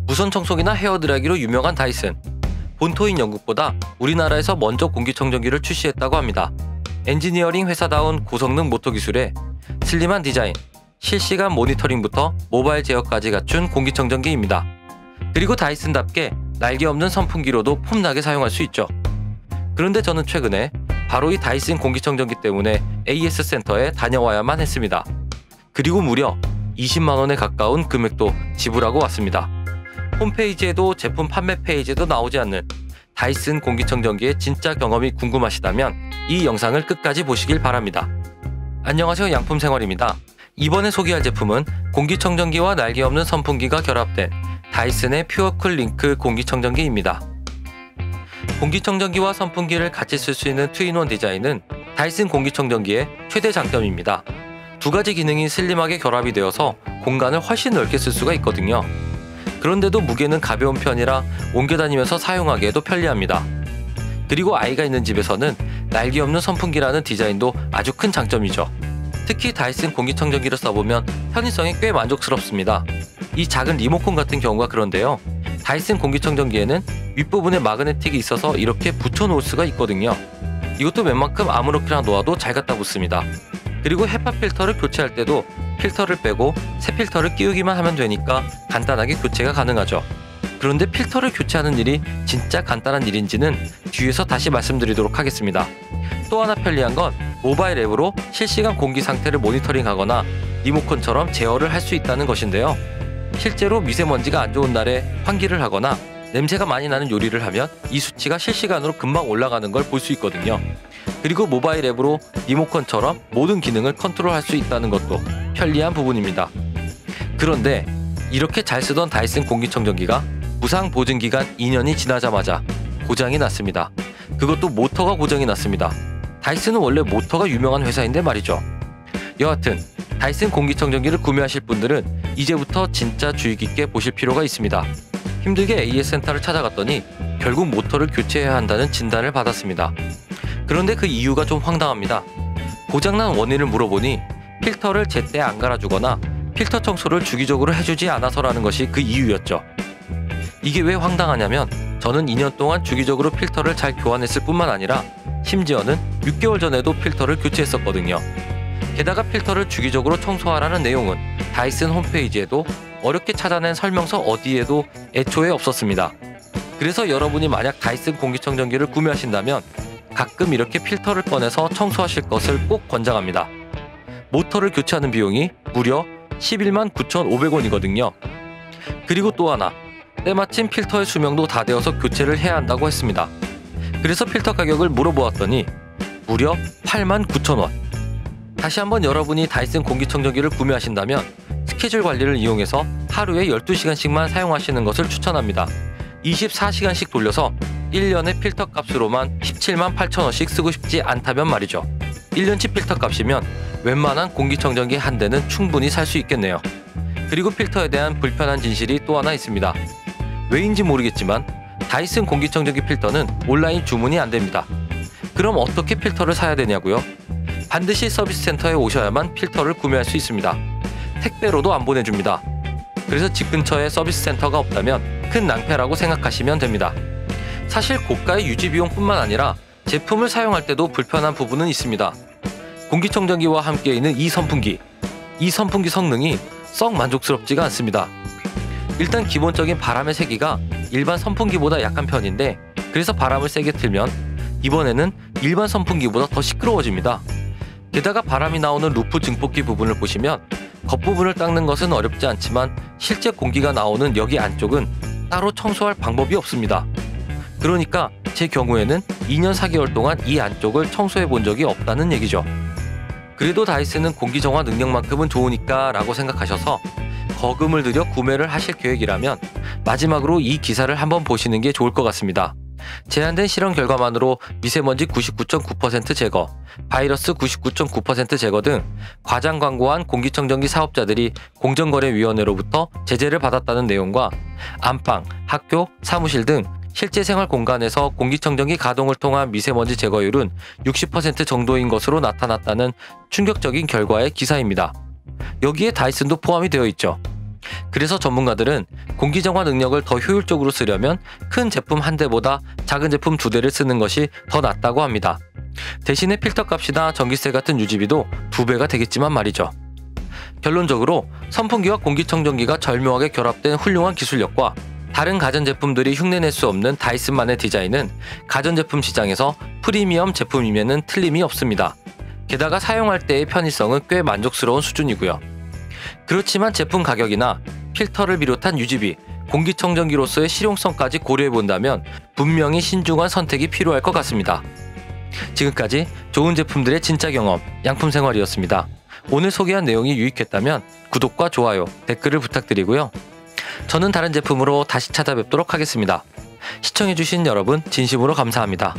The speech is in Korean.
무선 청소기나 헤어드라이기로 유명한 다이슨. 본토인 영국보다 우리나라에서 먼저 공기청정기를 출시했다고 합니다. 엔지니어링 회사다운 고성능 모터 기술에 슬림한 디자인, 실시간 모니터링부터 모바일 제어까지 갖춘 공기청정기입니다. 그리고 다이슨답게 날개 없는 선풍기로도 폼나게 사용할 수 있죠. 그런데 저는 최근에 바로 이 다이슨 공기청정기 때문에 AS 센터에 다녀와야만 했습니다. 그리고 무려 20만원에 가까운 금액도 지불하고 왔습니다. 홈페이지에도 제품 판매 페이지에도 나오지 않는 다이슨 공기청정기의 진짜 경험이 궁금하시다면 이 영상을 끝까지 보시길 바랍니다. 안녕하세요, 양품생활입니다. 이번에 소개할 제품은 공기청정기와 날개 없는 선풍기가 결합된 다이슨의 퓨어쿨 링크 공기청정기입니다. 공기청정기와 선풍기를 같이 쓸 수 있는 투인원 디자인은 다이슨 공기청정기의 최대 장점입니다. 두 가지 기능이 슬림하게 결합이 되어서 공간을 훨씬 넓게 쓸 수가 있거든요. 그런데도 무게는 가벼운 편이라 옮겨 다니면서 사용하기에도 편리합니다. 그리고 아이가 있는 집에서는 날개 없는 선풍기라는 디자인도 아주 큰 장점이죠. 특히 다이슨 공기청정기를 써보면 편의성이 꽤 만족스럽습니다. 이 작은 리모컨 같은 경우가 그런데요. 다이슨 공기청정기에는 윗부분에 마그네틱이 있어서 이렇게 붙여놓을 수가 있거든요. 이것도 웬만큼 아무렇게나 놓아도 잘 갖다 붙습니다. 그리고 헤파 필터를 교체할 때도 필터를 빼고 새 필터를 끼우기만 하면 되니까 간단하게 교체가 가능하죠. 그런데 필터를 교체하는 일이 진짜 간단한 일인지는 뒤에서 다시 말씀드리도록 하겠습니다. 또 하나 편리한 건 모바일 앱으로 실시간 공기 상태를 모니터링하거나 리모컨처럼 제어를 할 수 있다는 것인데요. 실제로 미세먼지가 안 좋은 날에 환기를 하거나 냄새가 많이 나는 요리를 하면 이 수치가 실시간으로 금방 올라가는 걸 볼 수 있거든요. 그리고 모바일 앱으로 리모컨처럼 모든 기능을 컨트롤할 수 있다는 것도 편리한 부분입니다. 그런데 이렇게 잘 쓰던 다이슨 공기청정기가 무상 보증 기간 2년이 지나자마자 고장이 났습니다. 그것도 모터가 고장이 났습니다. 다이슨은 원래 모터가 유명한 회사인데 말이죠. 여하튼 다이슨 공기청정기를 구매하실 분들은 이제부터 진짜 주의 깊게 보실 필요가 있습니다. 힘들게 AS 센터를 찾아갔더니 결국 모터를 교체해야 한다는 진단을 받았습니다. 그런데 그 이유가 좀 황당합니다. 고장난 원인을 물어보니 필터를 제때 안 갈아주거나 필터 청소를 주기적으로 해주지 않아서라는 것이 그 이유였죠. 이게 왜 황당하냐면 저는 2년 동안 주기적으로 필터를 잘 교환했을 뿐만 아니라 심지어는 6개월 전에도 필터를 교체했었거든요. 게다가 필터를 주기적으로 청소하라는 내용은 다이슨 홈페이지에도 어렵게 찾아낸 설명서 어디에도 애초에 없었습니다. 그래서 여러분이 만약 다이슨 공기청정기를 구매하신다면 가끔 이렇게 필터를 꺼내서 청소하실 것을 꼭 권장합니다. 모터를 교체하는 비용이 무려 11만 9,500원이거든요. 그리고 또 하나, 때마침 필터의 수명도 다 되어서 교체를 해야 한다고 했습니다. 그래서 필터 가격을 물어보았더니 무려 8만 9,000원. 다시 한번 여러분이 다이슨 공기청정기를 구매하신다면 스케줄 관리를 이용해서 하루에 12시간씩만 사용하시는 것을 추천합니다. 24시간씩 돌려서 1년의 필터 값으로만 17만 8천원씩 쓰고 싶지 않다면 말이죠. 1년치 필터 값이면 웬만한 공기청정기 한 대는 충분히 살 수 있겠네요. 그리고 필터에 대한 불편한 진실이 또 하나 있습니다. 왜인지 모르겠지만 다이슨 공기청정기 필터는 온라인 주문이 안 됩니다. 그럼 어떻게 필터를 사야 되냐고요? 반드시 서비스 센터에 오셔야만 필터를 구매할 수 있습니다. 택배로도 안 보내줍니다. 그래서 집 근처에 서비스 센터가 없다면 큰 낭패라고 생각하시면 됩니다. 사실 고가의 유지 비용뿐만 아니라 제품을 사용할 때도 불편한 부분은 있습니다. 공기청정기와 함께 있는 이 선풍기 성능이 썩 만족스럽지가 않습니다. 일단 기본적인 바람의 세기가 일반 선풍기보다 약한 편인데 그래서 바람을 세게 틀면 이번에는 일반 선풍기보다 더 시끄러워집니다. 게다가 바람이 나오는 루프 증폭기 부분을 보시면 겉부분을 닦는 것은 어렵지 않지만 실제 공기가 나오는 여기 안쪽은 따로 청소할 방법이 없습니다. 그러니까 제 경우에는 2년 4개월 동안 이 안쪽을 청소해 본 적이 없다는 얘기죠. 그래도 다이슨은 공기정화 능력만큼은 좋으니까 라고 생각하셔서 거금을 들여 구매를 하실 계획이라면 마지막으로 이 기사를 한번 보시는 게 좋을 것 같습니다. 제한된 실험 결과만으로 미세먼지 99.9% 제거, 바이러스 99.9% 제거 등 과장 광고한 공기청정기 사업자들이 공정거래위원회로부터 제재를 받았다는 내용과 안방, 학교, 사무실 등 실제 생활 공간에서 공기청정기 가동을 통한 미세먼지 제거율은 60% 정도인 것으로 나타났다는 충격적인 결과의 기사입니다. 여기에 다이슨도 포함이 되어 있죠. 그래서 전문가들은 공기정화 능력을 더 효율적으로 쓰려면 큰 제품 한 대보다 작은 제품 두 대를 쓰는 것이 더 낫다고 합니다. 대신에 필터 값이나 전기세 같은 유지비도 2배가 되겠지만 말이죠. 결론적으로 선풍기와 공기청정기가 절묘하게 결합된 훌륭한 기술력과 다른 가전제품들이 흉내낼 수 없는 다이슨만의 디자인은 가전제품 시장에서 프리미엄 제품임에는 틀림이 없습니다. 게다가 사용할 때의 편의성은 꽤 만족스러운 수준이고요. 그렇지만 제품 가격이나 필터를 비롯한 유지비, 공기청정기로서의 실용성까지 고려해본다면 분명히 신중한 선택이 필요할 것 같습니다. 지금까지 좋은 제품들의 진짜 경험, 양품생활이었습니다. 오늘 소개한 내용이 유익했다면 구독과 좋아요, 댓글을 부탁드리고요. 저는 다른 제품으로 다시 찾아뵙도록 하겠습니다. 시청해주신 여러분 진심으로 감사합니다.